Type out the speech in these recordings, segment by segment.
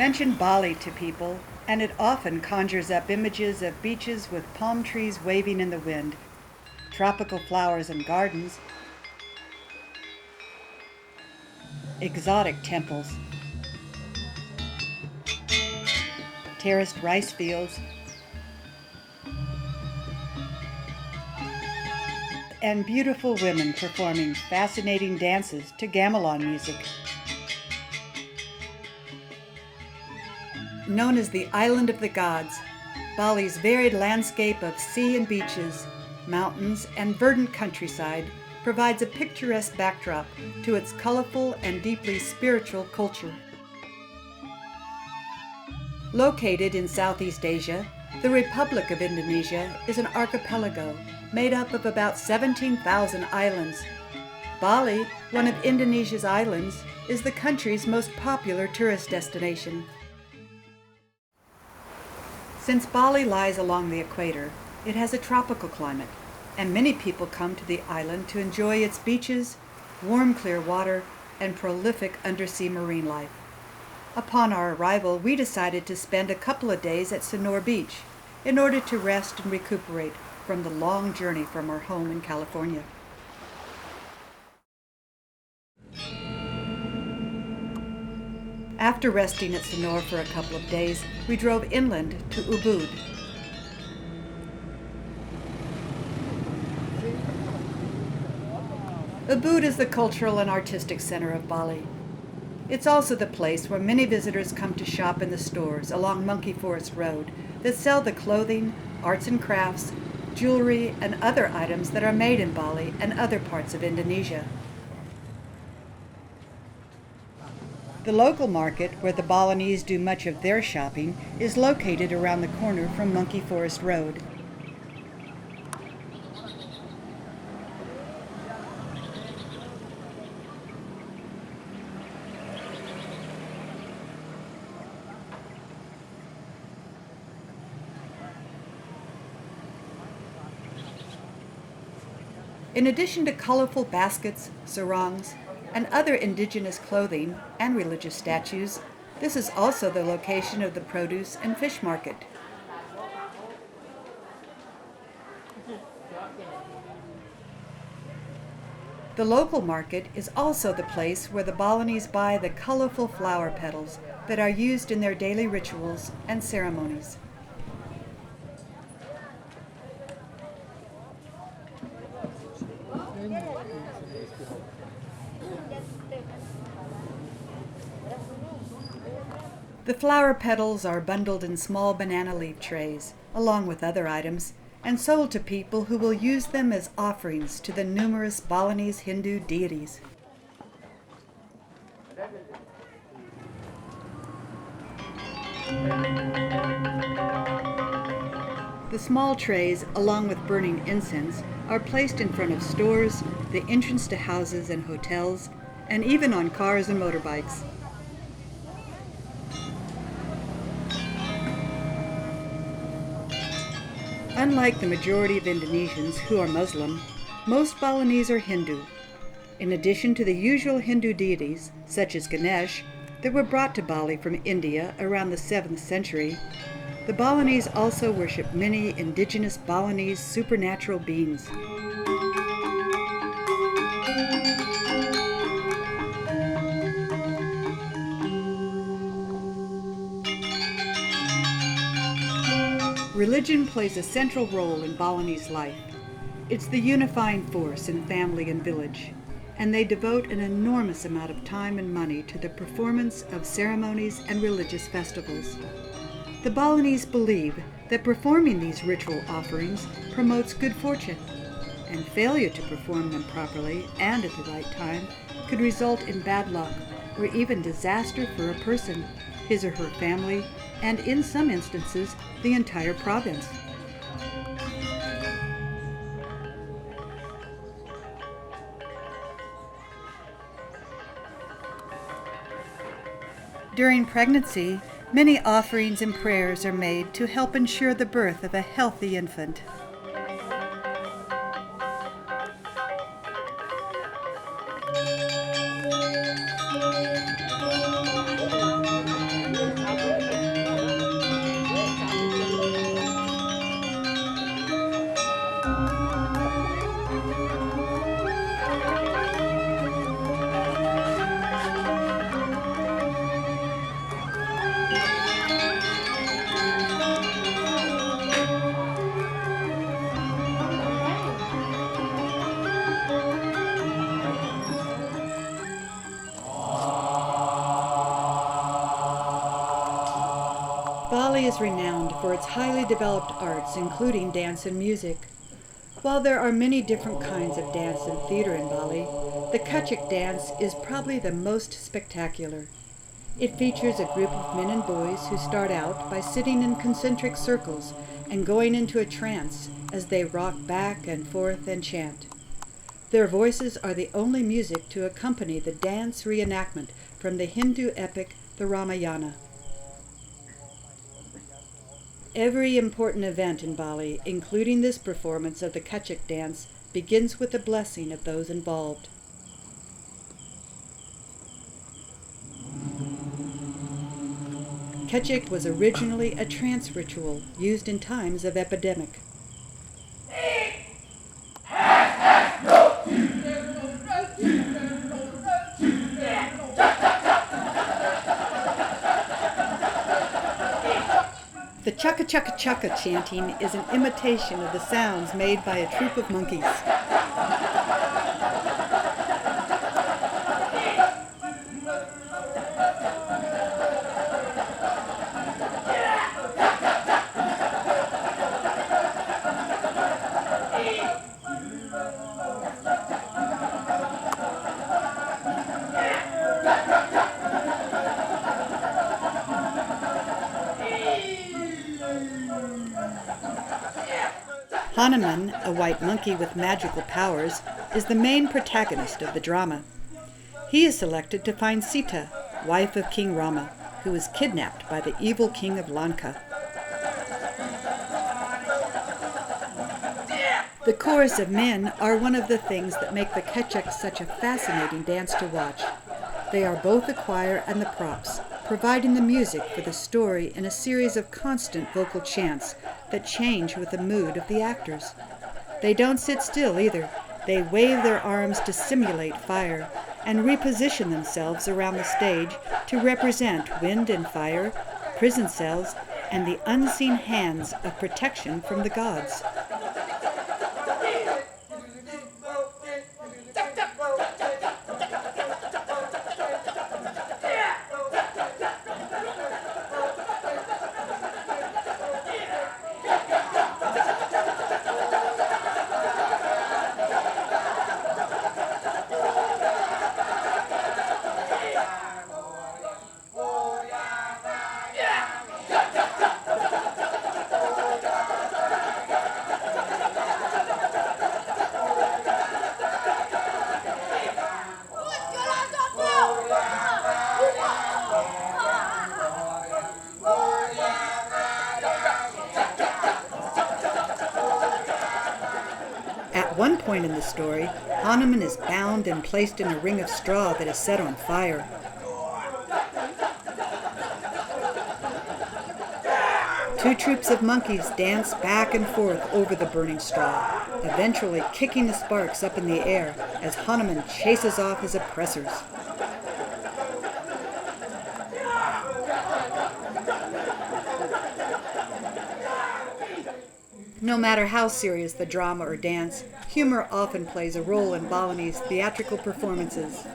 Mention Bali to people, and it often conjures up images of beaches with palm trees waving in the wind, tropical flowers and gardens, exotic temples, terraced rice fields, and beautiful women performing fascinating dances to gamelan music. Known as the Island of the Gods, Bali's varied landscape of sea and beaches, mountains, and verdant countryside provides a picturesque backdrop to its colorful and deeply spiritual culture. Located in Southeast Asia, the Republic of Indonesia is an archipelago made up of about 17,000 islands. Bali, one of Indonesia's islands, is the country's most popular tourist destination. Since Bali lies along the equator, it has a tropical climate, and many people come to the island to enjoy its beaches, warm clear water, and prolific undersea marine life. Upon our arrival, we decided to spend a couple of days at Sanur Beach in order to rest and recuperate from the long journey from our home in California. After resting at Sanur for a couple of days, we drove inland to Ubud. Ubud is the cultural and artistic center of Bali. It's also the place where many visitors come to shop in the stores along Monkey Forest Road that sell the clothing, arts and crafts, jewelry, and other items that are made in Bali and other parts of Indonesia. The local market, where the Balinese do much of their shopping, is located around the corner from Monkey Forest Road. In addition to colorful baskets, sarongs, and other indigenous clothing and religious statues, this is also the location of the produce and fish market. The local market is also the place where the Balinese buy the colorful flower petals that are used in their daily rituals and ceremonies. The flower petals are bundled in small banana leaf trays, along with other items, and sold to people who will use them as offerings to the numerous Balinese Hindu deities. The small trays, along with burning incense, are placed in front of stores, the entrance to houses and hotels, and even on cars and motorbikes. Unlike the majority of Indonesians who are Muslim, most Balinese are Hindu. In addition to the usual Hindu deities, such as Ganesh, that were brought to Bali from India around the 7th century, the Balinese also worship many indigenous Balinese supernatural beings. Religion plays a central role in Balinese life. It's the unifying force in family and village, and they devote an enormous amount of time and money to the performance of ceremonies and religious festivals. The Balinese believe that performing these ritual offerings promotes good fortune, and failure to perform them properly and at the right time could result in bad luck or even disaster for a person, his or her family, and in some instances, the entire province. During pregnancy, many offerings and prayers are made to help ensure the birth of a healthy infant. Bali is renowned for its highly developed arts, including dance and music. While there are many different kinds of dance and theater in Bali, the Kecak dance is probably the most spectacular. It features a group of men and boys who start out by sitting in concentric circles and going into a trance as they rock back and forth and chant. Their voices are the only music to accompany the dance reenactment from the Hindu epic, the Ramayana. Every important event in Bali, including this performance of the Kecak dance, begins with the blessing of those involved. Kecak was originally a trance ritual used in times of epidemic. The chaka chaka chaka chanting is an imitation of the sounds made by a troop of monkeys. Hanuman, a white monkey with magical powers, is the main protagonist of the drama. He is selected to find Sita, wife of King Rama, who was kidnapped by the evil king of Lanka. The chorus of men are one of the things that make the Kecak such a fascinating dance to watch. They are both the choir and the props, providing the music for the story in a series of constant vocal chants that change with the mood of the actors. They don't sit still either. They wave their arms to simulate fire and reposition themselves around the stage to represent wind and fire, prison cells, and the unseen hands of protection from the gods. At one point in the story, Hanuman is bound and placed in a ring of straw that is set on fire. Two troops of monkeys dance back and forth over the burning straw, eventually kicking the sparks up in the air as Hanuman chases off his oppressors. No matter how serious the drama or dance, humor often plays a role in Balinese theatrical performances.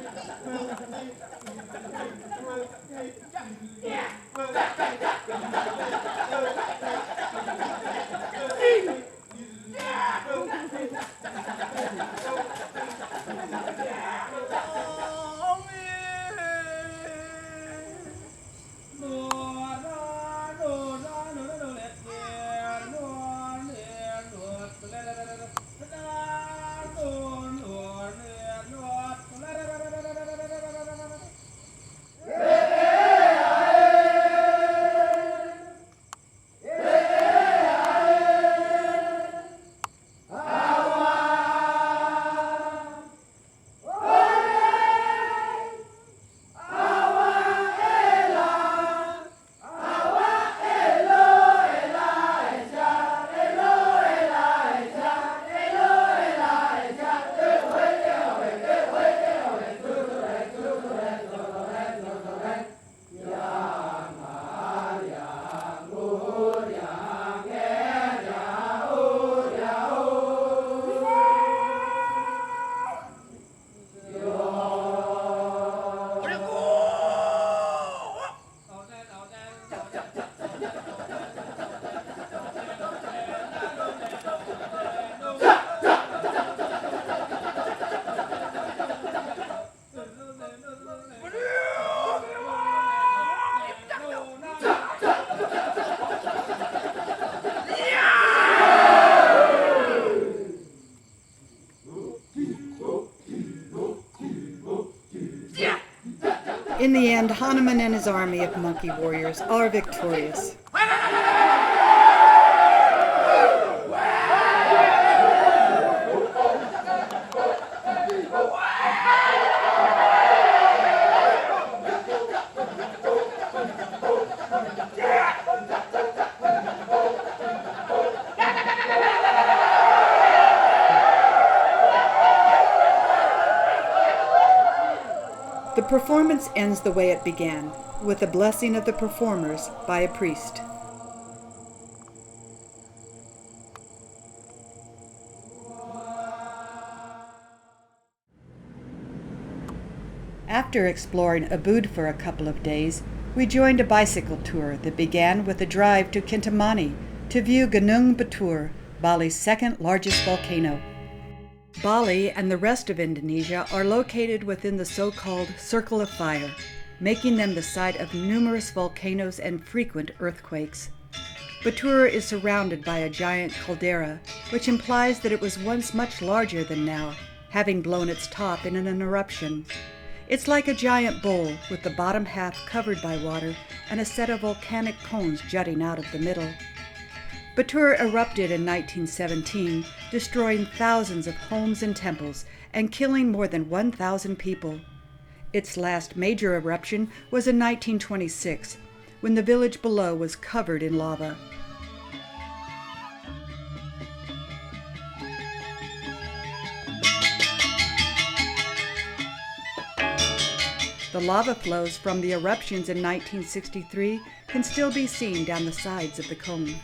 In the end, Hanuman and his army of monkey warriors are victorious. The performance ends the way it began, with the blessing of the performers by a priest. After exploring Ubud for a couple of days, we joined a bicycle tour that began with a drive to Kintamani to view Gunung Batur, Bali's second largest volcano. Bali and the rest of Indonesia are located within the so-called Circle of Fire, making them the site of numerous volcanoes and frequent earthquakes. Batur is surrounded by a giant caldera, which implies that it was once much larger than now, having blown its top in an eruption. It's like a giant bowl with the bottom half covered by water and a set of volcanic cones jutting out of the middle. Batur erupted in 1917, destroying thousands of homes and temples and killing more than 1,000 people. Its last major eruption was in 1926, when the village below was covered in lava. The lava flows from the eruptions in 1963 can still be seen down the sides of the cone.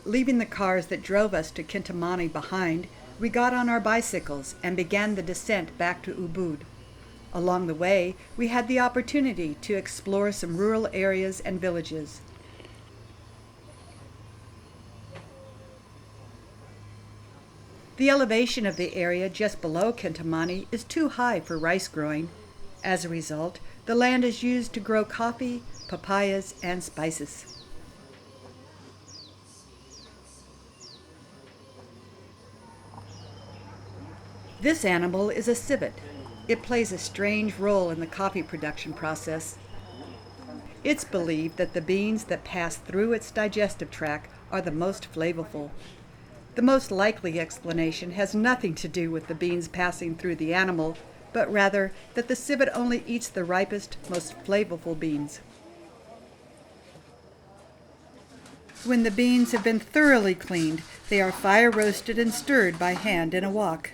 Leaving the cars that drove us to Kintamani behind, we got on our bicycles and began the descent back to Ubud. Along the way, we had the opportunity to explore some rural areas and villages. The elevation of the area just below Kintamani is too high for rice growing. As a result, the land is used to grow coffee, papayas, and spices. This animal is a civet. It plays a strange role in the coffee production process. It's believed that the beans that pass through its digestive tract are the most flavorful. The most likely explanation has nothing to do with the beans passing through the animal, but rather that the civet only eats the ripest, most flavorful beans. When the beans have been thoroughly cleaned, they are fire roasted and stirred by hand in a wok.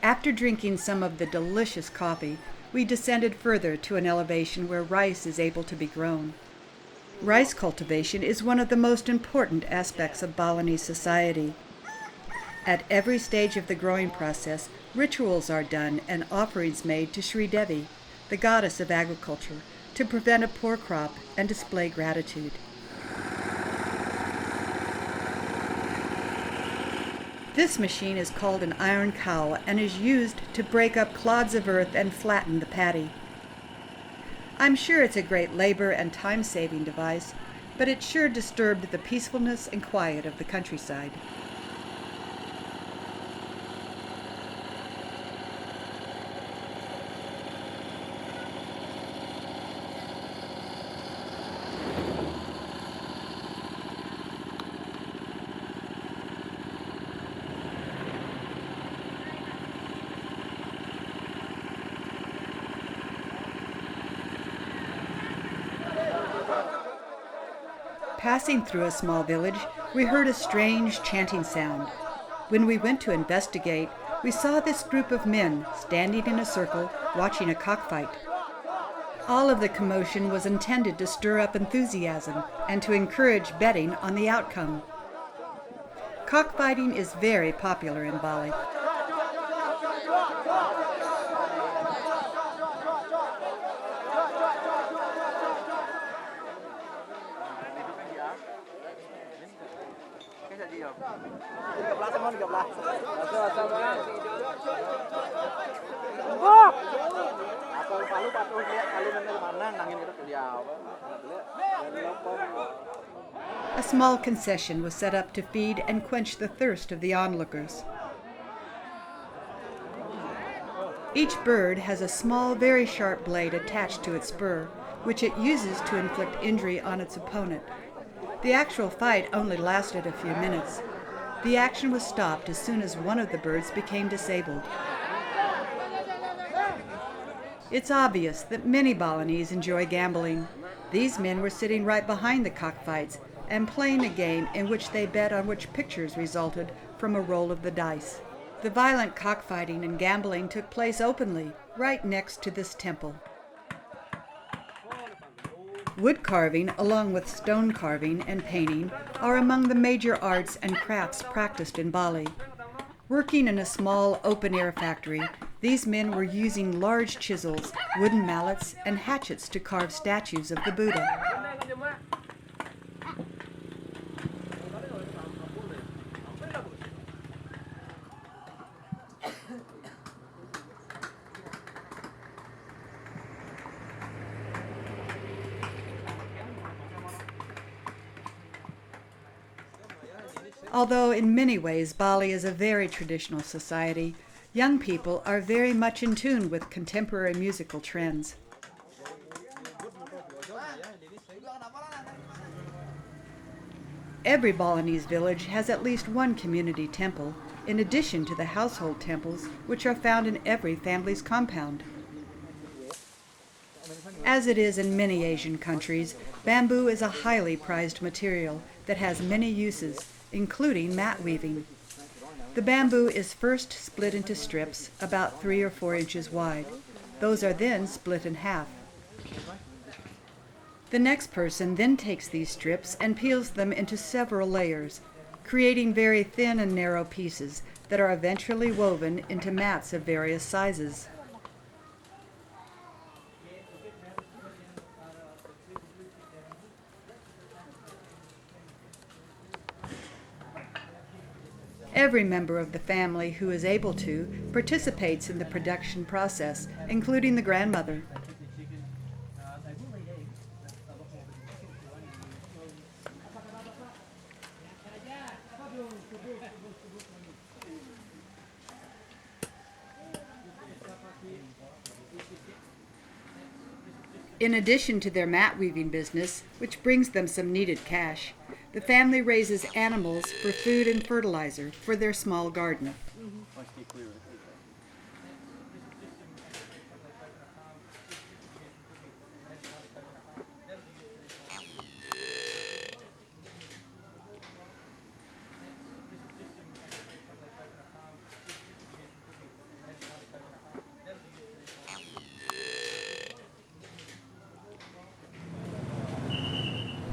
After drinking some of the delicious coffee, we descended further to an elevation where rice is able to be grown. Rice cultivation is one of the most important aspects of Balinese society. At every stage of the growing process, rituals are done and offerings made to Sri Devi, the goddess of agriculture, to prevent a poor crop and display gratitude. This machine is called an iron cow and is used to break up clods of earth and flatten the paddy. I'm sure it's a great labor and time-saving device, but it sure disturbed the peacefulness and quiet of the countryside. Passing through a small village, we heard a strange chanting sound. When we went to investigate, we saw this group of men standing in a circle watching a cockfight. All of the commotion was intended to stir up enthusiasm and to encourage betting on the outcome. Cockfighting is very popular in Bali. A small concession was set up to feed and quench the thirst of the onlookers. Each bird has a small, very sharp blade attached to its spur, which it uses to inflict injury on its opponent. The actual fight only lasted a few minutes. The action was stopped as soon as one of the birds became disabled. It's obvious that many Balinese enjoy gambling. These men were sitting right behind the cockfights and playing a game in which they bet on which pictures resulted from a roll of the dice. The violent cockfighting and gambling took place openly, right next to this temple. Wood carving, along with stone carving and painting, are among the major arts and crafts practiced in Bali. Working in a small open-air factory, these men were using large chisels, wooden mallets, and hatchets to carve statues of the Buddha. Although in many ways Bali is a very traditional society, young people are very much in tune with contemporary musical trends. Every Balinese village has at least one community temple, in addition to the household temples which are found in every family's compound. As it is in many Asian countries, bamboo is a highly prized material that has many uses, including mat weaving. The bamboo is first split into strips about 3 or 4 inches wide. Those are then split in half. The next person then takes these strips and peels them into several layers, creating very thin and narrow pieces that are eventually woven into mats of various sizes. Every member of the family who is able to participates in the production process, including the grandmother. In addition to their mat weaving business, which brings them some needed cash, the family raises animals for food and fertilizer for their small garden.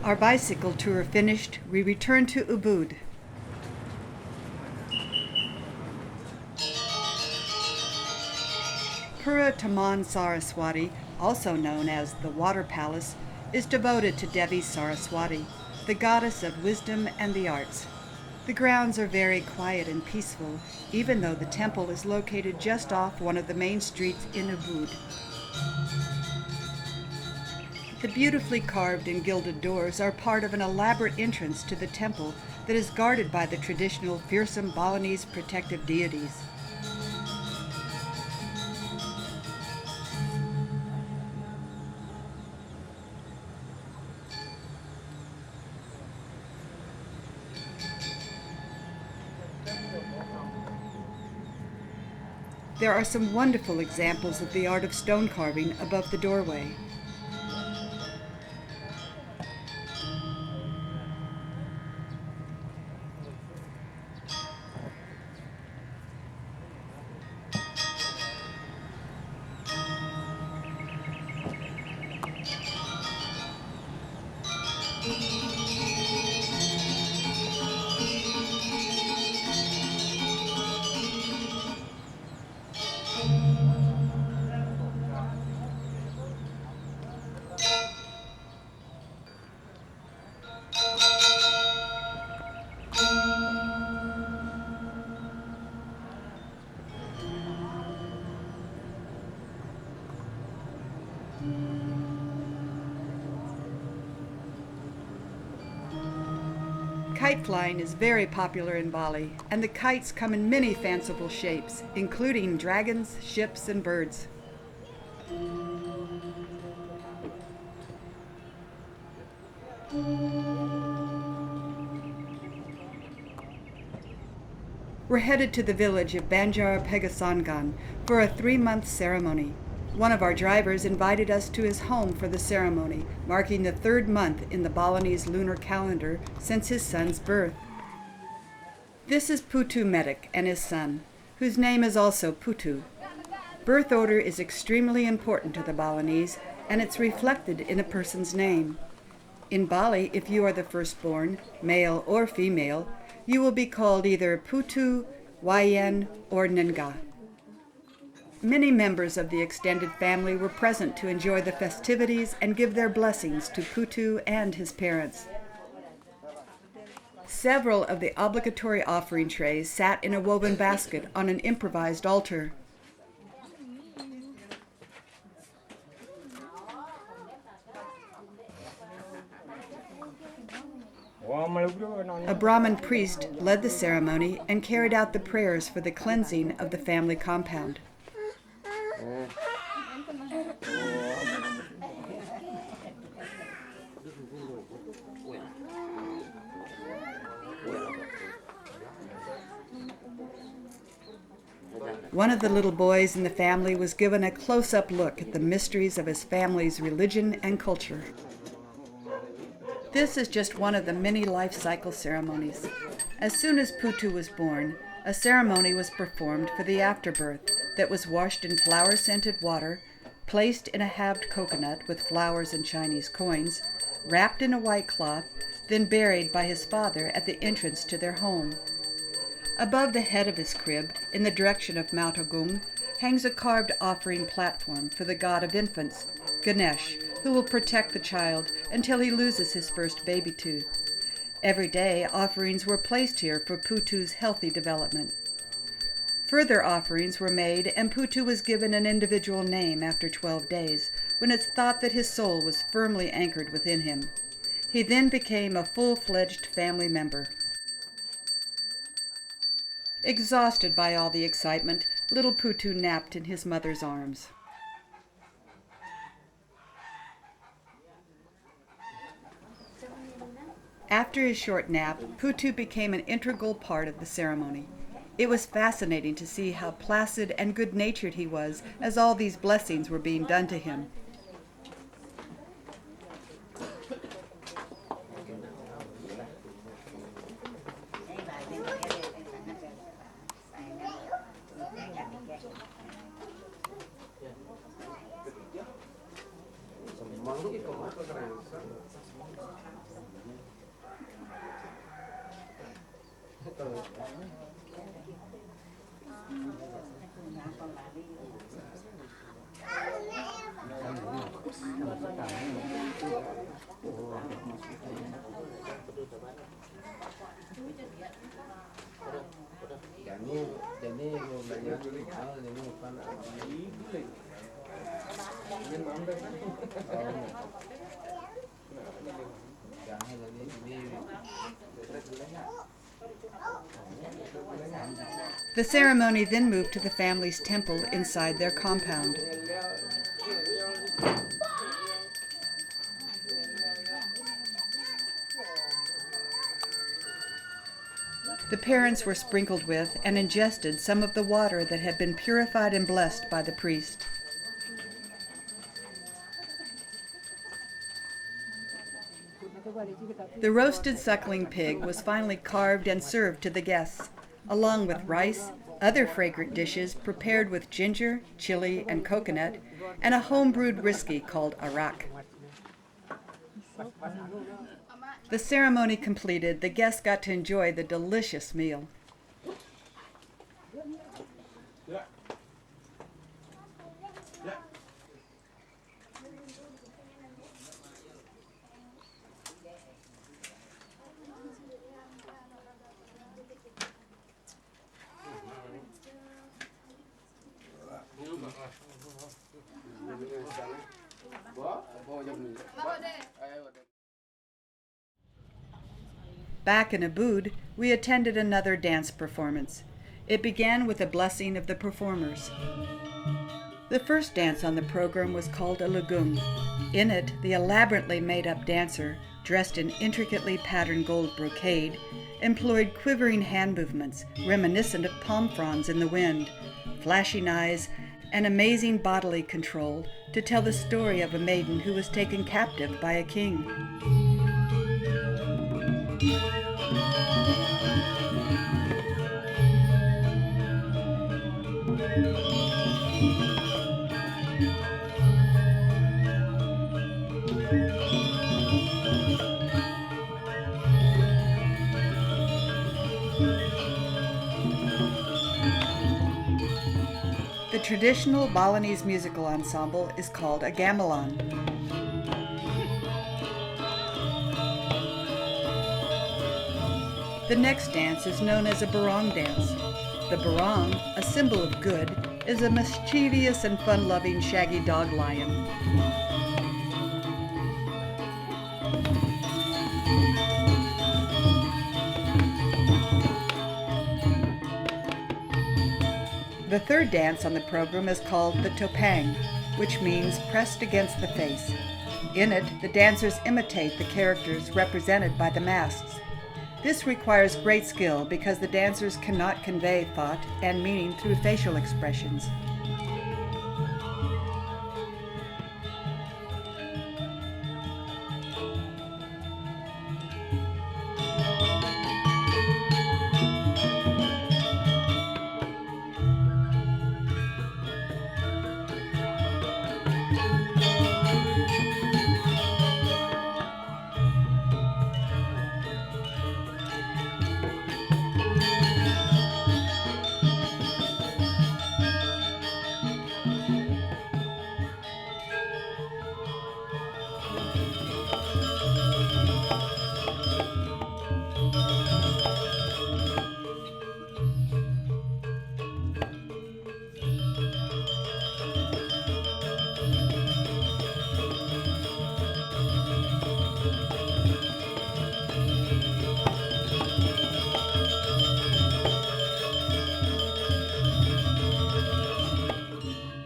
Our bicycle tour finished, we return to Ubud. Pura Taman Saraswati, also known as the Water Palace, is devoted to Devi Saraswati, the goddess of wisdom and the arts. The grounds are very quiet and peaceful, even though the temple is located just off one of the main streets in Ubud. The beautifully carved and gilded doors are part of an elaborate entrance to the temple that is guarded by the traditional fearsome Balinese protective deities. There are some wonderful examples of the art of stone carving above the doorway. Kite flying is very popular in Bali, and the kites come in many fanciful shapes, including dragons, ships, and birds. We're headed to the village of Banjar Pegasangan for a 3-month ceremony. One of our drivers invited us to his home for the ceremony, marking the 3rd month in the Balinese lunar calendar since his son's birth. This is Putu Medak and his son, whose name is also Putu. Birth order is extremely important to the Balinese, and it's reflected in a person's name. In Bali, if you are the firstborn, male or female, you will be called either Putu, Wayan, or Nenga. Many members of the extended family were present to enjoy the festivities and give their blessings to Putu and his parents. Several of the obligatory offering trays sat in a woven basket on an improvised altar. A Brahmin priest led the ceremony and carried out the prayers for the cleansing of the family compound. One of the little boys in the family was given a close-up look at the mysteries of his family's religion and culture. This is just one of the many life cycle ceremonies. As soon as Putu was born, a ceremony was performed for the afterbirth that was washed in flower-scented water, placed in a halved coconut with flowers and Chinese coins, wrapped in a white cloth, then buried by his father at the entrance to their home. Above the head of his crib, in the direction of Mount Agung, hangs a carved offering platform for the god of infants, Ganesh, who will protect the child until he loses his first baby tooth. Every day, offerings were placed here for Putu's healthy development. Further offerings were made, and Putu was given an individual name after 12 days, when it's thought that his soul was firmly anchored within him. He then became a full-fledged family member. Exhausted by all the excitement, little Putu napped in his mother's arms. After his short nap, Putu became an integral part of the ceremony. It was fascinating to see how placid and good-natured he was as all these blessings were being done to him. The ceremony then moved to the family's temple inside their compound. The parents were sprinkled with and ingested some of the water that had been purified and blessed by the priest. The roasted suckling pig was finally carved and served to the guests, along with rice, other fragrant dishes prepared with ginger, chili, and coconut, and a home-brewed whiskey called arak. The ceremony completed, the guests got to enjoy the delicious meal. Back in Ubud, we attended another dance performance. It began with a blessing of the performers. The first dance on the program was called a lagung. In it, the elaborately made-up dancer, dressed in intricately patterned gold brocade, employed quivering hand movements reminiscent of palm fronds in the wind, flashing eyes, and amazing bodily control to tell the story of a maiden who was taken captive by a king. The traditional Balinese musical ensemble is called a gamilan. The next dance is known as a barong dance. The barong, a symbol of good, is a mischievous and fun-loving shaggy dog lion. The third dance on the program is called the topeng, which means pressed against the face. In it, the dancers imitate the characters represented by the masks. This requires great skill because the dancers cannot convey thought and meaning through facial expressions.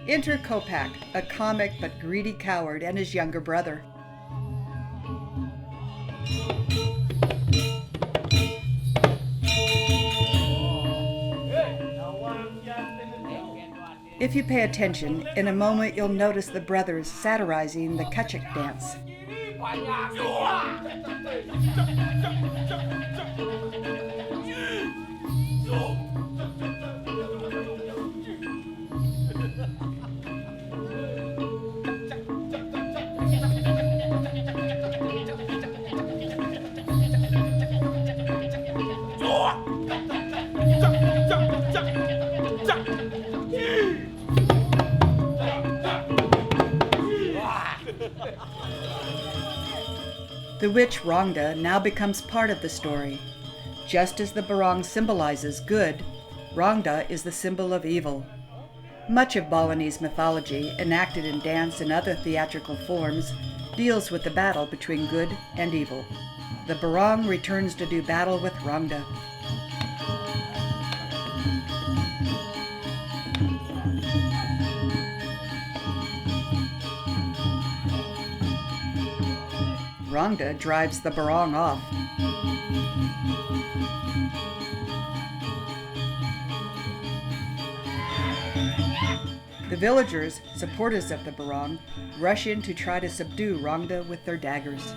Enter Kopak, a comic but greedy coward, and his younger brother. If you pay attention, in a moment you'll notice the brothers satirizing the kachak dance. The witch Rongda now becomes part of the story. Just as the barong symbolizes good, Rongda is the symbol of evil. Much of Balinese mythology, enacted in dance and other theatrical forms, deals with the battle between good and evil. The barong returns to do battle with Rongda. Rongda drives the barong off. The villagers, supporters of the barong, rush in to try to subdue Rongda with their daggers.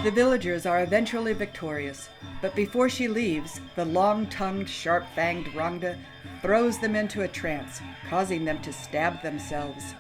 The villagers are eventually victorious. But before she leaves, the long-tongued, sharp-fanged Rangda throws them into a trance, causing them to stab themselves.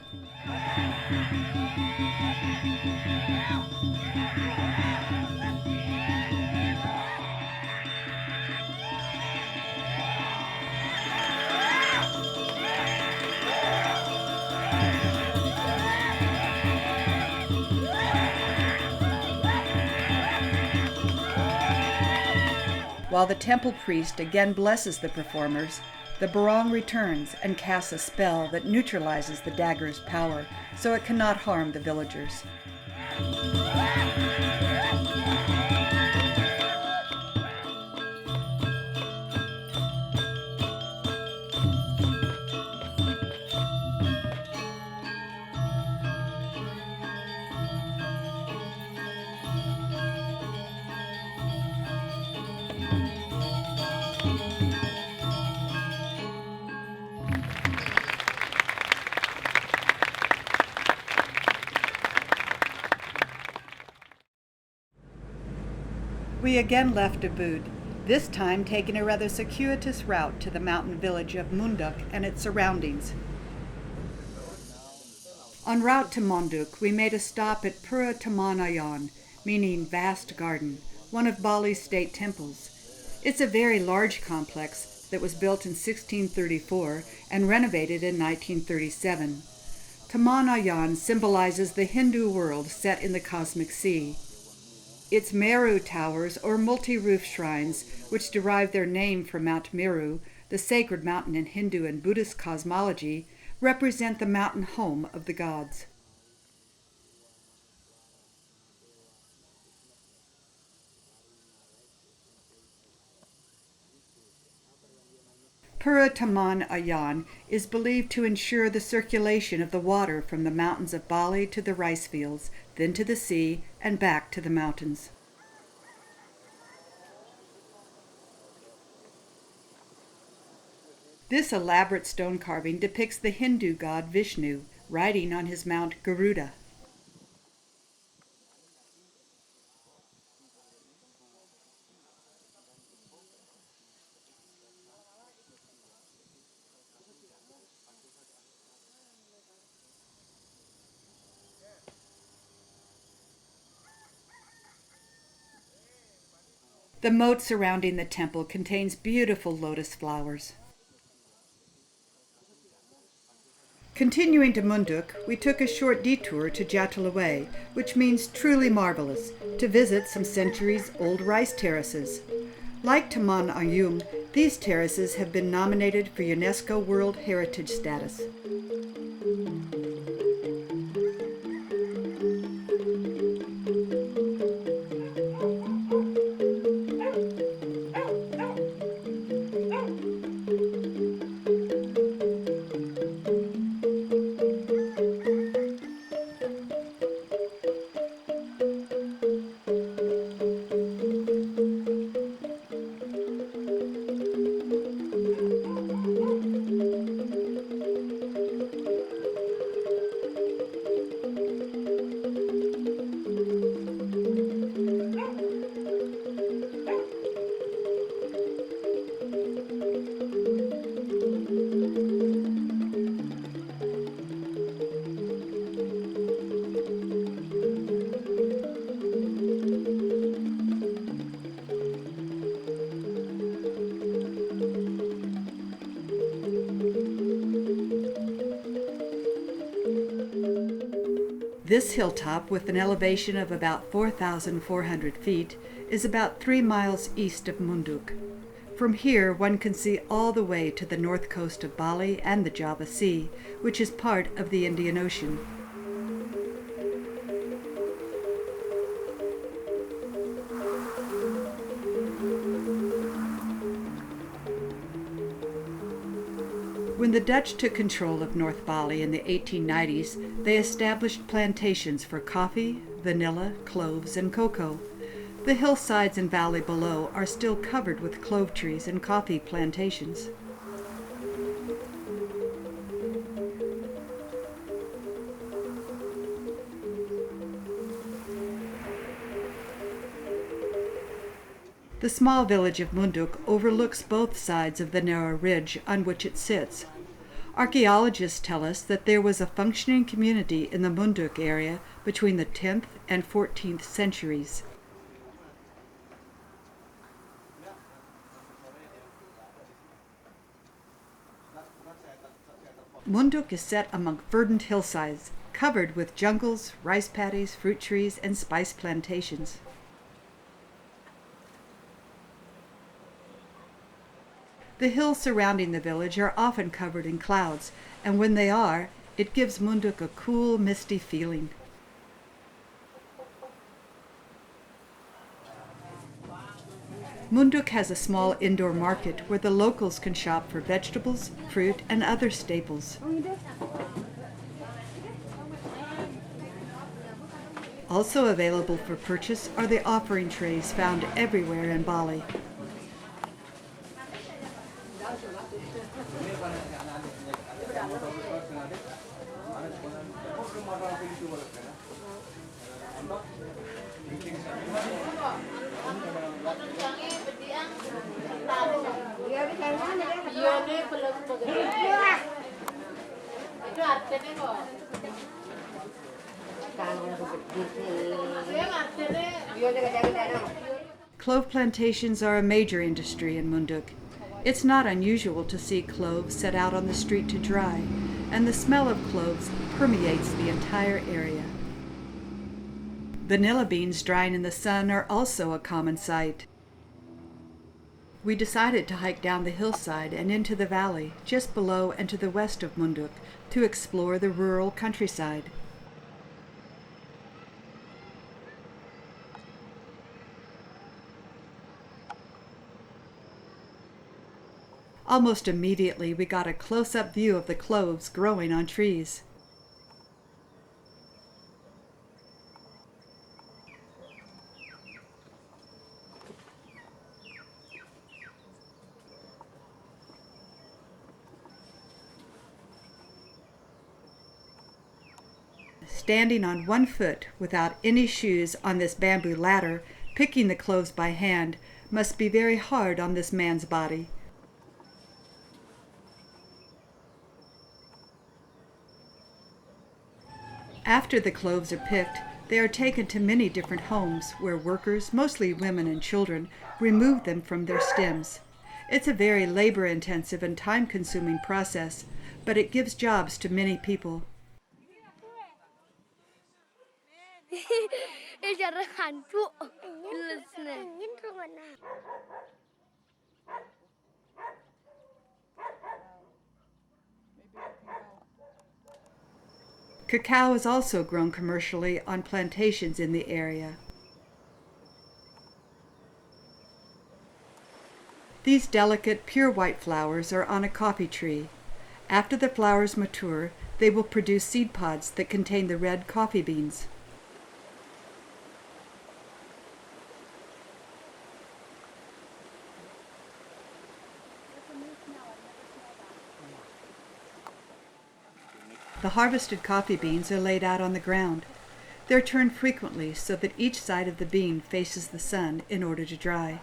While the temple priest again blesses the performers, the barong returns and casts a spell that neutralizes the dagger's power, so it cannot harm the villagers. We again left Ubud, this time taking a rather circuitous route to the mountain village of Munduk and its surroundings. En route to Munduk, we made a stop at Pura Taman Ayan, meaning vast garden, one of Bali's state temples. It's a very large complex that was built in 1634 and renovated in 1937. Taman Ayan symbolizes the Hindu world set in the cosmic sea. Its Meru towers, or multi-roof shrines, which derive their name from Mount Meru, the sacred mountain in Hindu and Buddhist cosmology, represent the mountain home of the gods. Pura Taman Ayan is believed to ensure the circulation of the water from the mountains of Bali to the rice fields, then to the sea, and back to the mountains. This elaborate stone carving depicts the Hindu god Vishnu riding on his mount Garuda. The moat surrounding the temple contains beautiful lotus flowers. Continuing to Munduk, we took a short detour to Jatalawe, which means truly marvelous, to visit some centuries-old rice terraces. Like Taman Ayum, these terraces have been nominated for UNESCO World Heritage status. This hilltop, with an elevation of about 4,400 feet, is about 3 miles east of Munduk. From here, one can see all the way to the north coast of Bali and the Java Sea, which is part of the Indian Ocean. When the Dutch took control of North Bali in the 1890s, they established plantations for coffee, vanilla, cloves, and cocoa. The hillsides and valley below are still covered with clove trees and coffee plantations. The small village of Munduk overlooks both sides of the narrow ridge on which it sits. Archaeologists tell us that there was a functioning community in the Munduk area between the 10th and 14th centuries. Munduk is set among verdant hillsides, covered with jungles, rice paddies, fruit trees, and spice plantations. The hills surrounding the village are often covered in clouds, and when they are, it gives Munduk a cool, misty feeling. Munduk has a small indoor market where the locals can shop for vegetables, fruit, and other staples. Also available for purchase are the offering trays found everywhere in Bali. Clove plantations are a major industry in Munduk. It's not unusual to see cloves set out on the street to dry, and the smell of cloves permeates the entire area. Vanilla beans drying in the sun are also a common sight. We decided to hike down the hillside and into the valley, just below and to the west of Munduk, to explore the rural countryside. Almost immediately, we got a close-up view of the cloves growing on trees. Standing on one foot without any shoes on this bamboo ladder, picking the cloves by hand must be very hard on this man's body. After the cloves are picked, they are taken to many different homes where workers, mostly women and children, remove them from their stems. It's a very labor-intensive and time-consuming process, but it gives jobs to many people. Cacao is also grown commercially on plantations in the area. These delicate, pure white flowers are on a coffee tree. After the flowers mature, they will produce seed pods that contain the red coffee beans. The harvested coffee beans are laid out on the ground. They're turned frequently so that each side of the bean faces the sun in order to dry.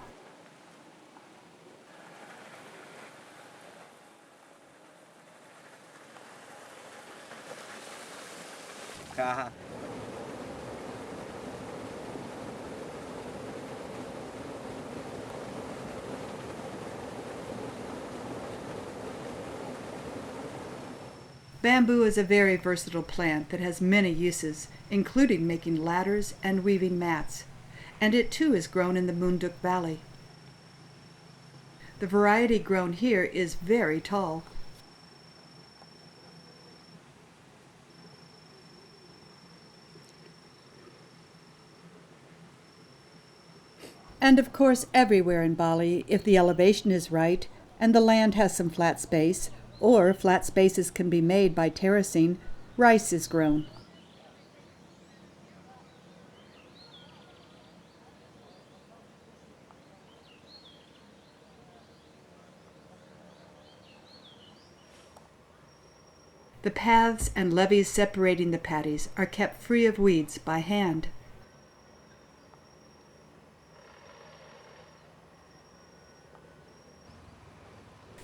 Bamboo is a very versatile plant that has many uses, including making ladders and weaving mats, and it too is grown in the Munduk Valley. The variety grown here is very tall. And of course everywhere in Bali, if the elevation is right and the land has some flat space, or flat spaces can be made by terracing, rice is grown. The paths and levees separating the paddies are kept free of weeds by hand. The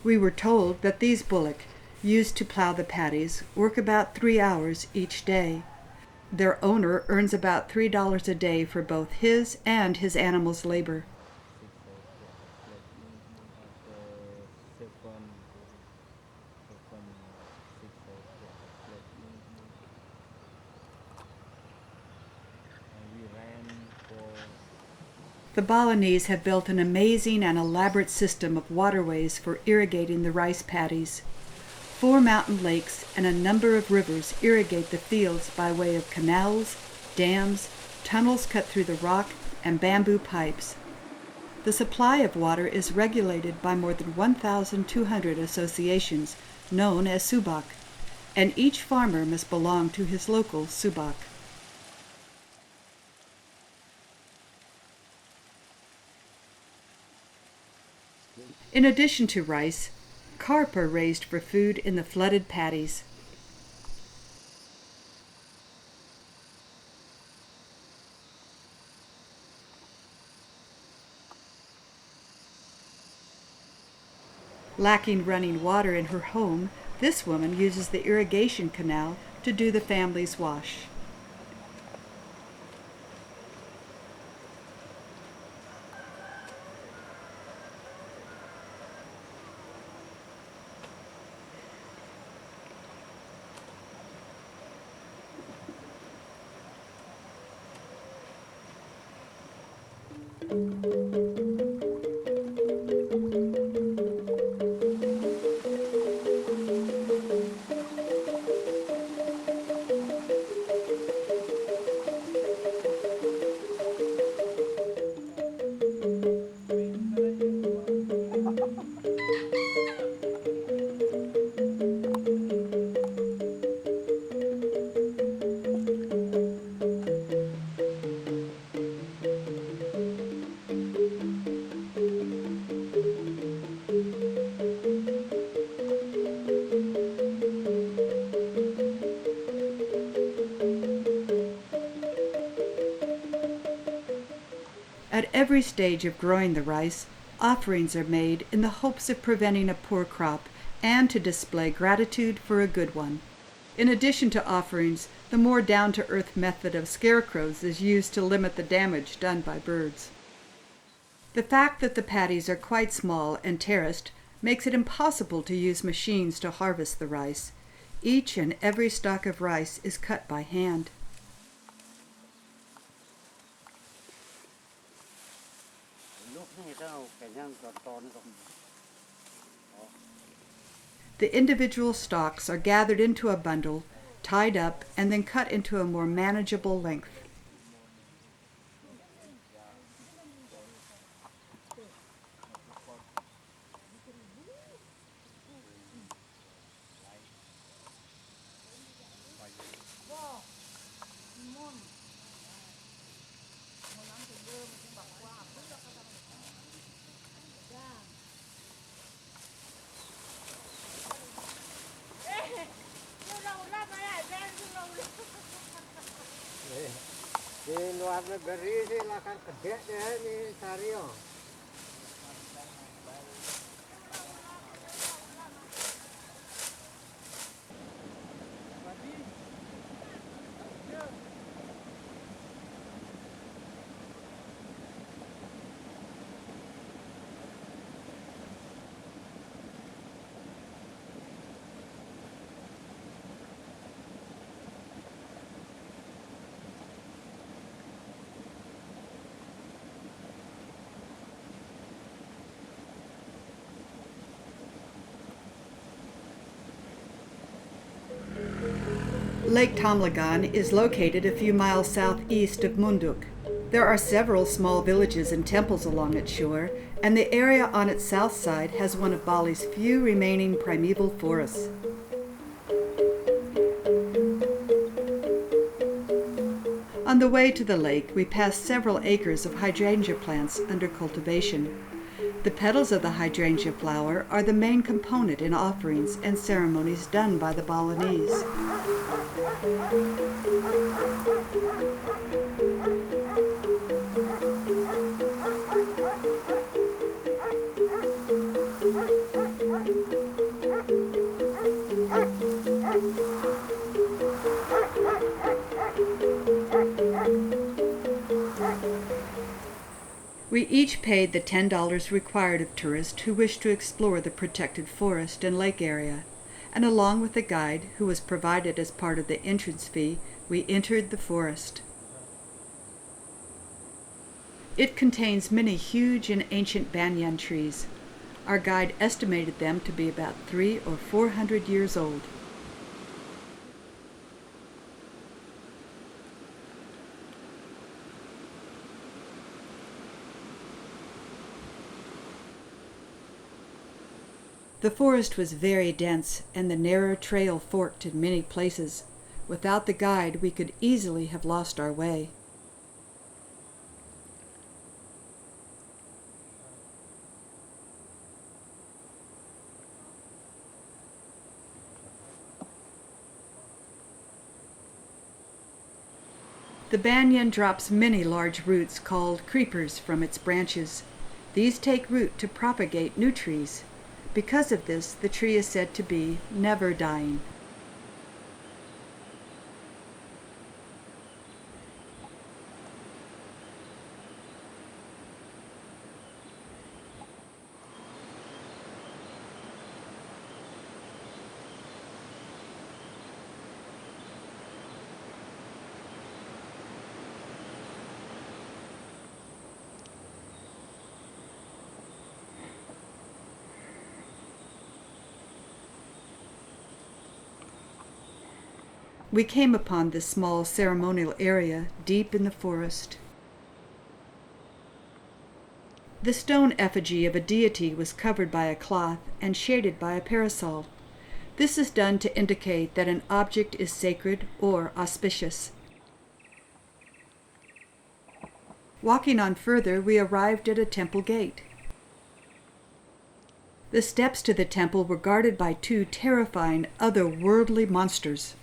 We were told that these bullock, used to plow the paddies, work about 3 hours each day. Their owner earns about $3 a day for both his and his animals' labor. The Balinese have built an amazing and elaborate system of waterways for irrigating the rice paddies. 4 mountain lakes and a number of rivers irrigate the fields by way of canals, dams, tunnels cut through the rock, and bamboo pipes. The supply of water is regulated by more than 1,200 associations known as subak, and each farmer must belong to his local subak. In addition to rice, carp are raised for food in the flooded paddies. Lacking running water in her home, this woman uses the irrigation canal to do the family's wash. At every stage of growing the rice, offerings are made in the hopes of preventing a poor crop and to display gratitude for a good one. In addition to offerings, the more down-to-earth method of scarecrows is used to limit the damage done by birds. The fact that the paddies are quite small and terraced makes it impossible to use machines to harvest the rice. Each and every stalk of rice is cut by hand. The individual stalks are gathered into a bundle, tied up, and then cut into a more manageable length. Di luar negeri sih lakan gede deh ini Sario. Lake Tamlagan is located a few miles southeast of Munduk. There are several small villages and temples along its shore, and the area on its south side has one of Bali's few remaining primeval forests. On the way to the lake, we passed several acres of hydrangea plants under cultivation. The petals of the hydrangea flower are the main component in offerings and ceremonies done by the Balinese. We each paid the $10 required of tourists who wished to explore the protected forest and lake area, and along with a guide who was provided as part of the entrance fee, we entered the forest. It contains many huge and ancient banyan trees. Our guide estimated them to be about 300 or 400 years old. The forest was very dense, and the narrow trail forked in many places. Without the guide, we could easily have lost our way. The banyan drops many large roots called creepers from its branches. These take root to propagate new trees. Because of this, the tree is said to be never dying. We came upon this small ceremonial area deep in the forest. The stone effigy of a deity was covered by a cloth and shaded by a parasol. This is done to indicate that an object is sacred or auspicious. Walking on further, we arrived at a temple gate. The steps to the temple were guarded by two terrifying otherworldly monsters.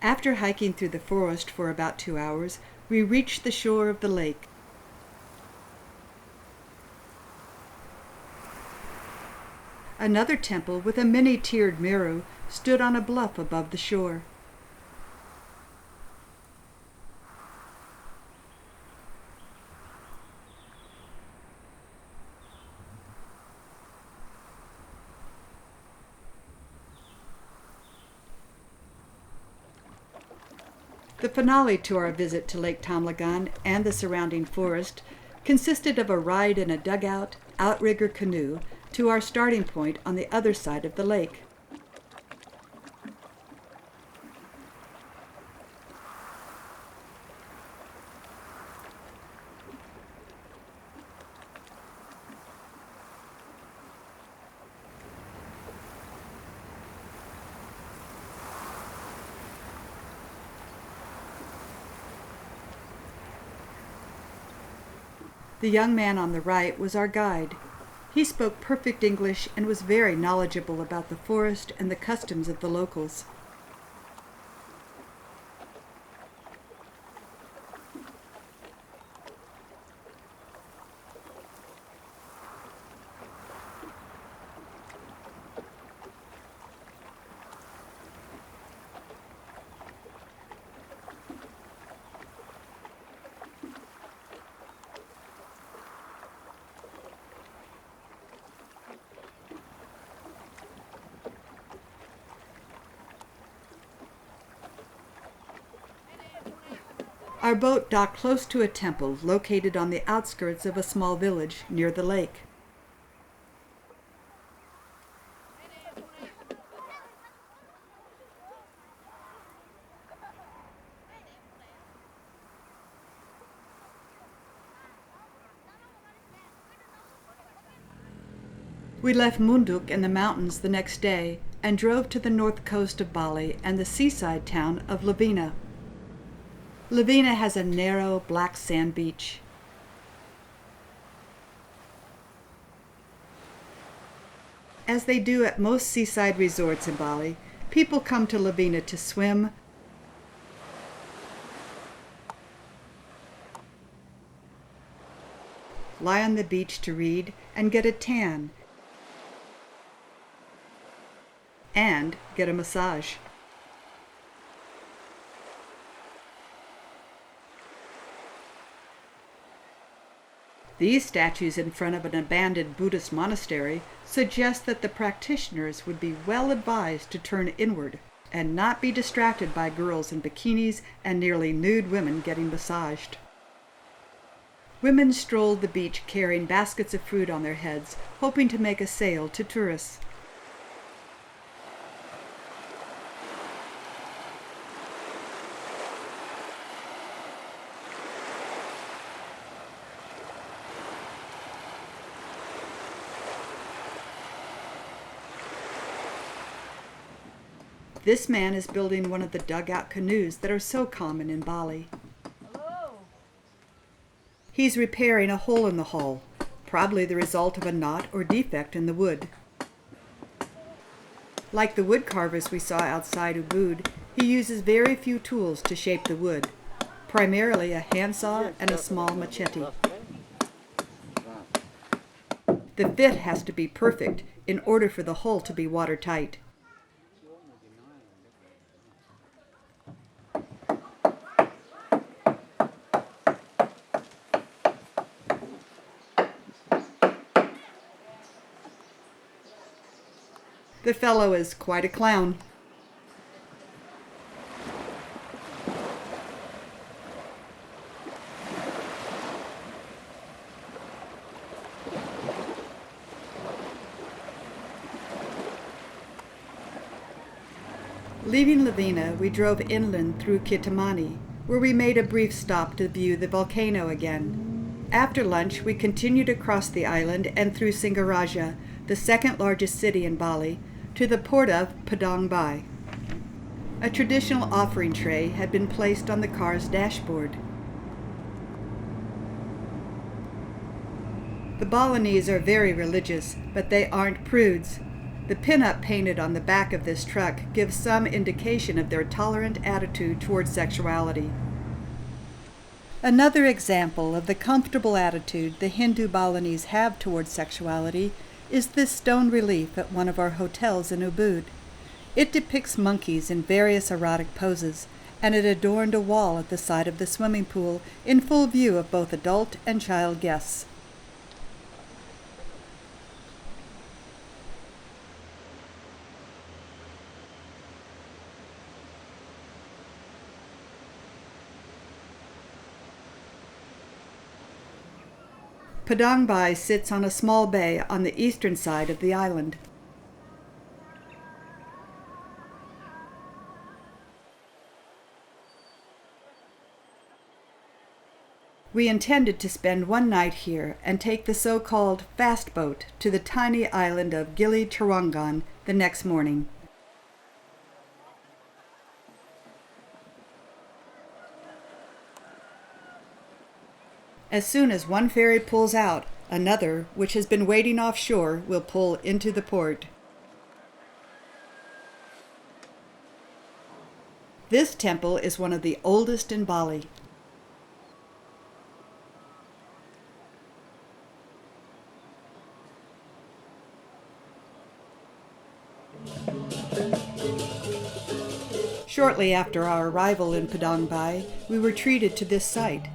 After hiking through the forest for about 2 hours, we reached the shore of the lake. Another temple with a many-tiered miru stood on a bluff above the shore. The finale to our visit to Lake Tamlagan and the surrounding forest consisted of a ride in a dugout, outrigger canoe to our starting point on the other side of the lake. The young man on the right was our guide. He spoke perfect English and was very knowledgeable about the forest and the customs of the locals. Our boat docked close to a temple located on the outskirts of a small village near the lake. We left Munduk in the mountains the next day and drove to the north coast of Bali and the seaside town of Livina. Livina has a narrow black sand beach. As they do at most seaside resorts in Bali, people come to Livina to swim, lie on the beach to read, and get a tan, and get a massage. These statues in front of an abandoned Buddhist monastery suggest that the practitioners would be well advised to turn inward and not be distracted by girls in bikinis and nearly nude women getting massaged. Women strolled the beach carrying baskets of fruit on their heads, hoping to make a sale to tourists. This man is building one of the dugout canoes that are so common in Bali. He's repairing a hole in the hull, probably the result of a knot or defect in the wood. Like the wood carvers we saw outside Ubud, he uses very few tools to shape the wood, primarily a handsaw and a small machete. The fit has to be perfect in order for the hull to be watertight. The fellow is quite a clown. Leaving Livina, we drove inland through Kitamani, where we made a brief stop to view the volcano again. After lunch, we continued across the island and through Singaraja, the second largest city in Bali, to the port of Padang Bai. A traditional offering tray had been placed on the car's dashboard. The Balinese are very religious, but they aren't prudes. The pin-up painted on the back of this truck gives some indication of their tolerant attitude toward sexuality. Another example of the comfortable attitude the Hindu Balinese have toward sexuality is this stone relief at one of our hotels in Ubud. It depicts monkeys in various erotic poses, and it adorned a wall at the side of the swimming pool in full view of both adult and child guests. Padang Bai sits on a small bay on the eastern side of the island. We intended to spend one night here and take the so-called fast boat to the tiny island of Gili Trawangan the next morning. As soon as one ferry pulls out, another, which has been waiting offshore, will pull into the port. This temple is one of the oldest in Bali. Shortly after our arrival in Padang Bai, we were treated to this sight.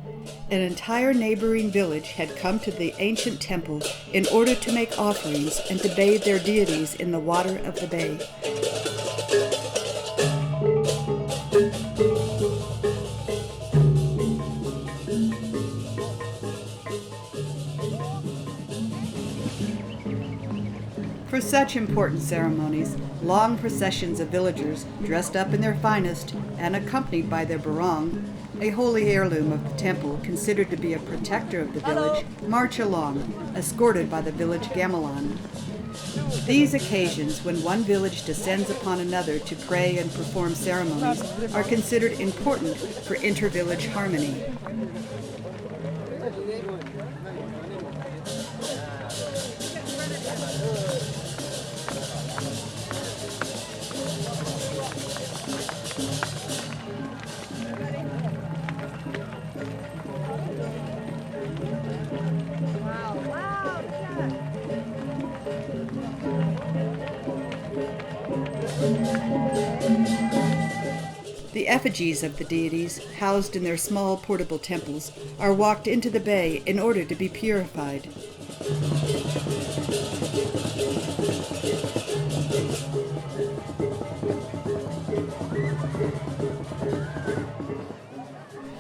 An entire neighboring village had come to the ancient temple in order to make offerings and to bathe their deities in the water of the bay. For such important ceremonies, long processions of villagers, dressed up in their finest and accompanied by their barong, a holy heirloom of the temple considered to be a protector of the village, march along, escorted by the village gamilan. These occasions, when one village descends upon another to pray and perform ceremonies, are considered important for inter-village harmony. The effigies of the deities, housed in their small portable temples, are walked into the bay in order to be purified.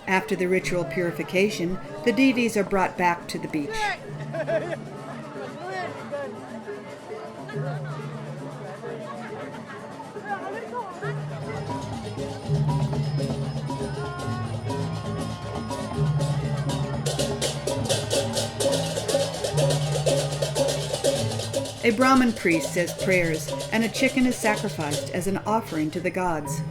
After the ritual purification, the deities are brought back to the beach. A Brahmin priest says prayers, and a chicken is sacrificed as an offering to the gods.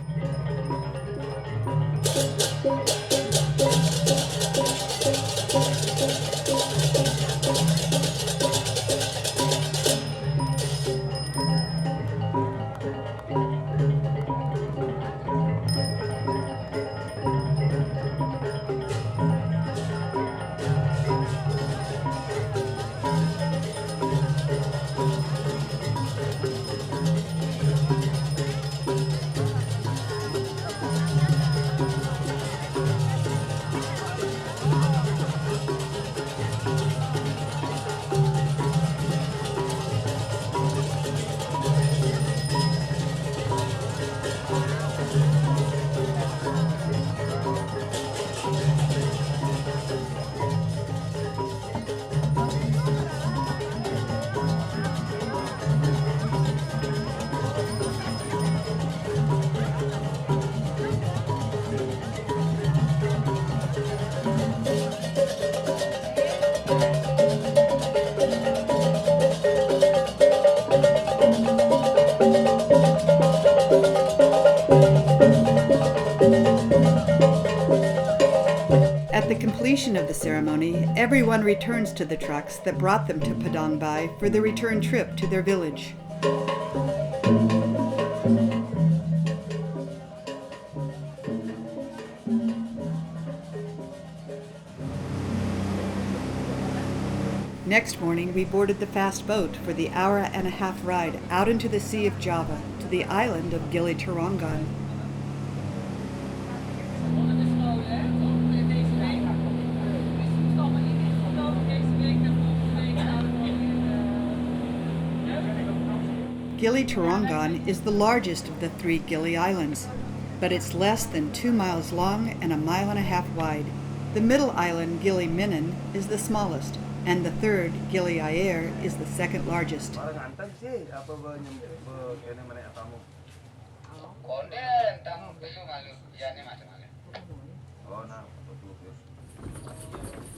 At the completion of the ceremony, everyone returns to the trucks that brought them to Padang Bai for the return trip to their village. Next morning, we boarded the fast boat for the hour-and-a-half ride out into the Sea of Java to the island of Gili Trawangan. Gili Trawangan is the largest of the 3 Gili Islands, but it's less than 2 miles long and 1.5 miles wide. The middle island, Gili Minen, is the smallest, and the third, Gili Air, is the second largest.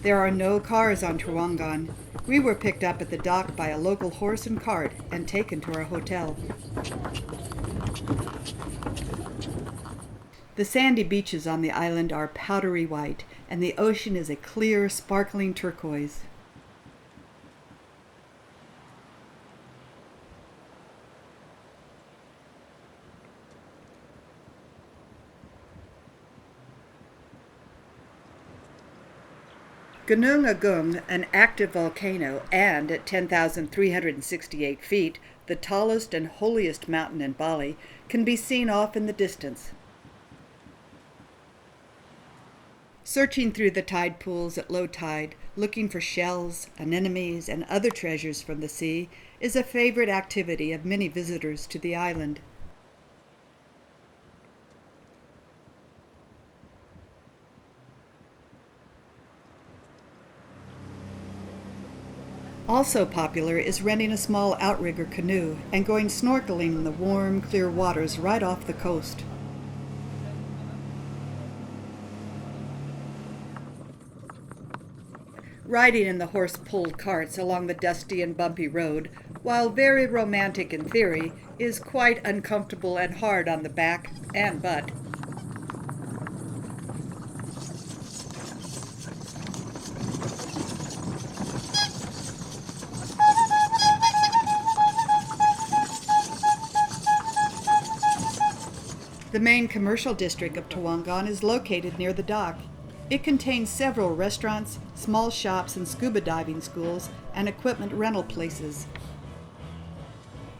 There are no cars on Trawangan. We were picked up at the dock by a local horse and cart and taken to our hotel. The sandy beaches on the island are powdery white, and the ocean is a clear, sparkling turquoise. Gunung Agung, an active volcano and, at 10,368 feet, the tallest and holiest mountain in Bali, can be seen off in the distance. Searching through the tide pools at low tide, looking for shells, anemones, and other treasures from the sea, is a favorite activity of many visitors to the island. Also popular is renting a small outrigger canoe and going snorkeling in the warm, clear waters right off the coast. Riding in the horse-pulled carts along the dusty and bumpy road, while very romantic in theory, is quite uncomfortable and hard on the back and butt. The main commercial district of Trawangan is located near the dock. It contains several restaurants, small shops and scuba diving schools, and equipment rental places.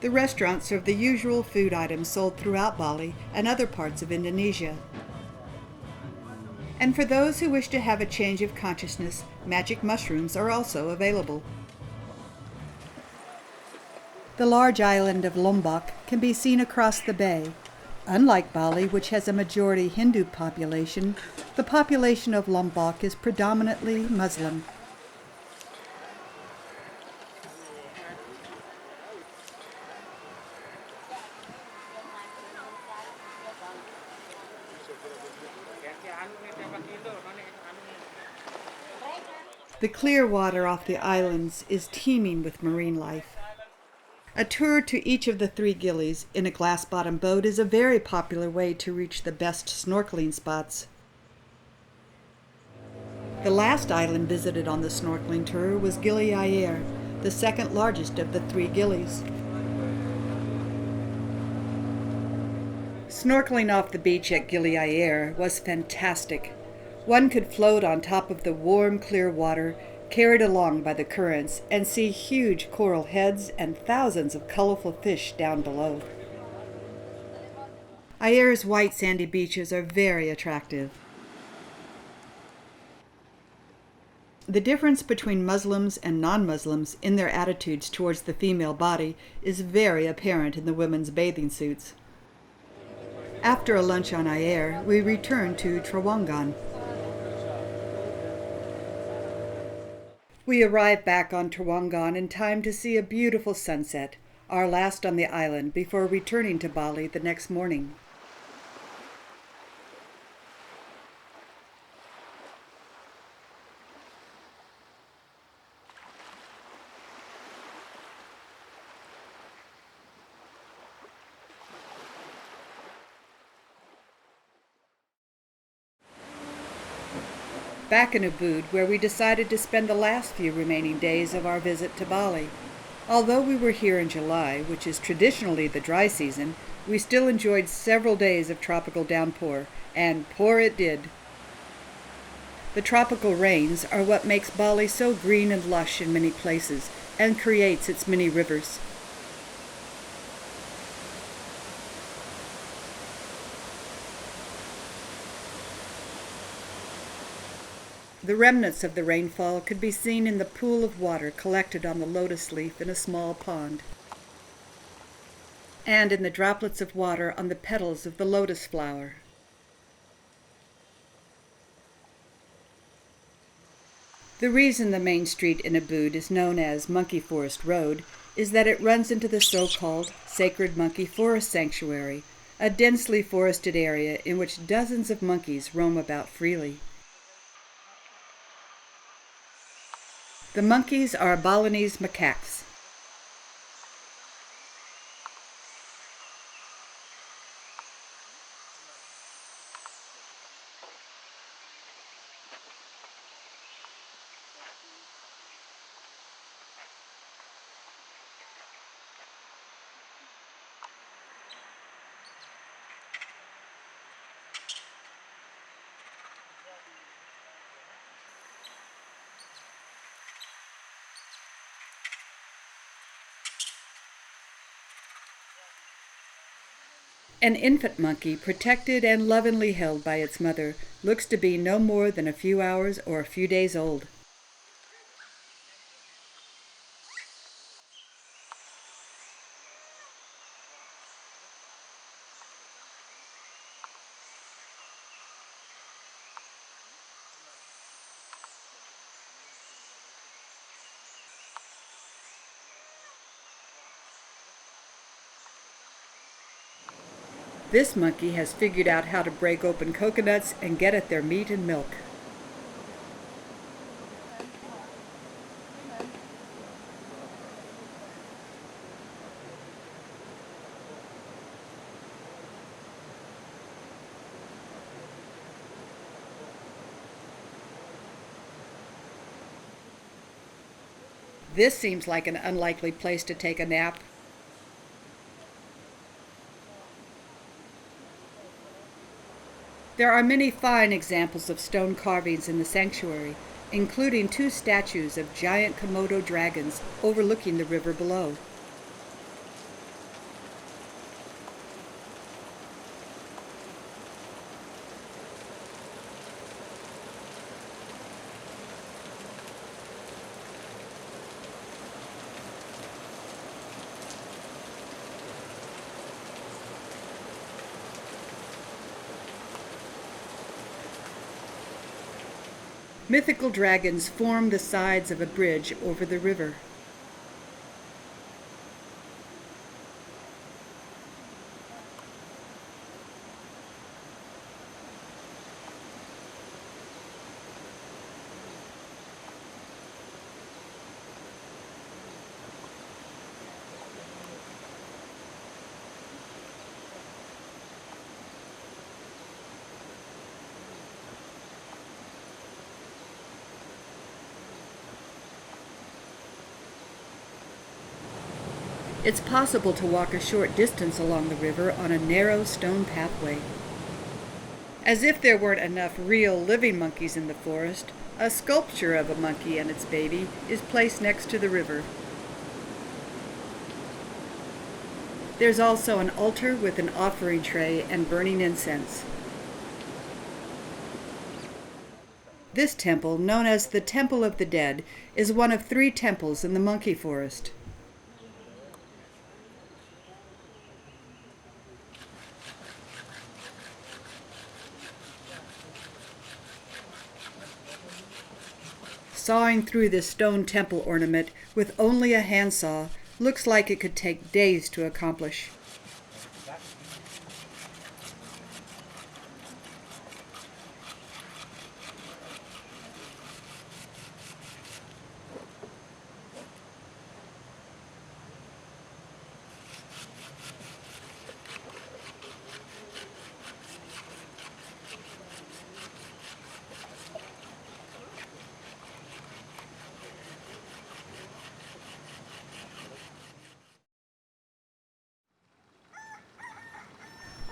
The restaurants serve the usual food items sold throughout Bali and other parts of Indonesia. And for those who wish to have a change of consciousness, magic mushrooms are also available. The large island of Lombok can be seen across the bay. Unlike Bali, which has a majority Hindu population, the population of Lombok is predominantly Muslim. The clear water off the islands is teeming with marine life. A tour to each of the 3 Gilis in a glass-bottom boat is a very popular way to reach the best snorkeling spots. The last island visited on the snorkeling tour was Gili Islands, the second largest of the 3 Gilis. Snorkeling off the beach at Gili Islands was fantastic. One could float on top of the warm, clear water, carried along by the currents, and see huge coral heads and thousands of colorful fish down below. Ayer's white sandy beaches are very attractive. The difference between Muslims and non-Muslims in their attitudes towards the female body is very apparent in the women's bathing suits. After a lunch on Ayer, we returned to Trawangan. We arrived back on Trawangan in time to see a beautiful sunset, our last on the island before returning to Bali the next morning. Back in Ubud, where we decided to spend the last few remaining days of our visit to Bali. Although we were here in July, which is traditionally the dry season, we still enjoyed several days of tropical downpour, and pour it did. The tropical rains are what makes Bali so green and lush in many places, and creates its many rivers. The remnants of the rainfall could be seen in the pool of water collected on the lotus leaf in a small pond, and in the droplets of water on the petals of the lotus flower. The reason the main street in Ubud is known as Monkey Forest Road is that it runs into the so-called Sacred Monkey Forest Sanctuary, a densely forested area in which dozens of monkeys roam about freely. The monkeys are Balinese macaques. An infant monkey, protected and lovingly held by its mother, looks to be no more than a few hours or a few days old. This monkey has figured out how to break open coconuts and get at their meat and milk. This seems like an unlikely place to take a nap. There are many fine examples of stone carvings in the sanctuary, including 2 statues of giant Komodo dragons overlooking the river below. Mythical dragons form the sides of a bridge over the river. It's possible to walk a short distance along the river on a narrow stone pathway. As if there weren't enough real living monkeys in the forest, a sculpture of a monkey and its baby is placed next to the river. There's also an altar with an offering tray and burning incense. This temple, known as the Temple of the Dead, is one of 3 temples in the monkey forest. Sawing through this stone temple ornament with only a handsaw looks like it could take days to accomplish.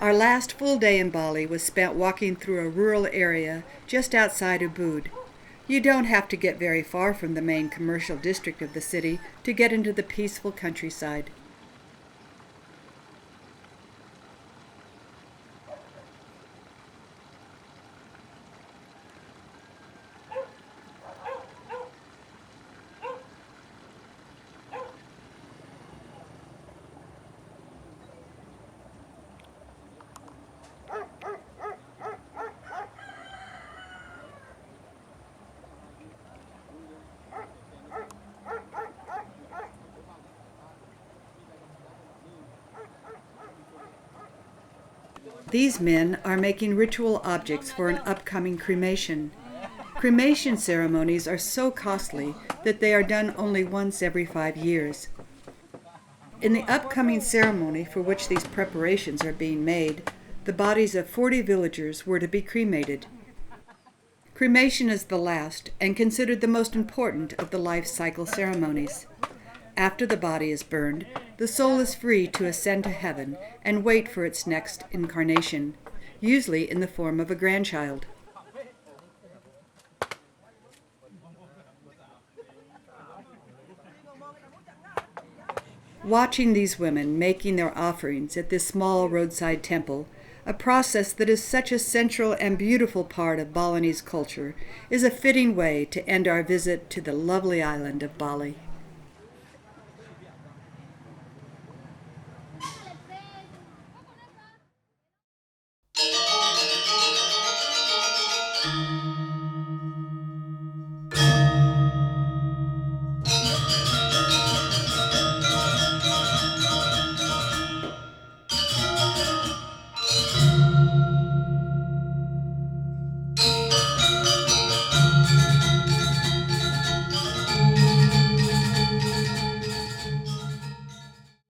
Our last full day in Bali was spent walking through a rural area just outside Ubud. You don't have to get very far from the main commercial district of the city to get into the peaceful countryside. These men are making ritual objects for an upcoming cremation. Cremation ceremonies are so costly that they are done only once every 5 years. In the upcoming ceremony for which these preparations are being made, the bodies of 40 villagers were to be cremated. Cremation is the last and considered the most important of the life cycle ceremonies. After the body is burned, the soul is free to ascend to heaven and wait for its next incarnation, usually in the form of a grandchild. Watching these women making their offerings at this small roadside temple, a process that is such a central and beautiful part of Balinese culture, is a fitting way to end our visit to the lovely island of Bali.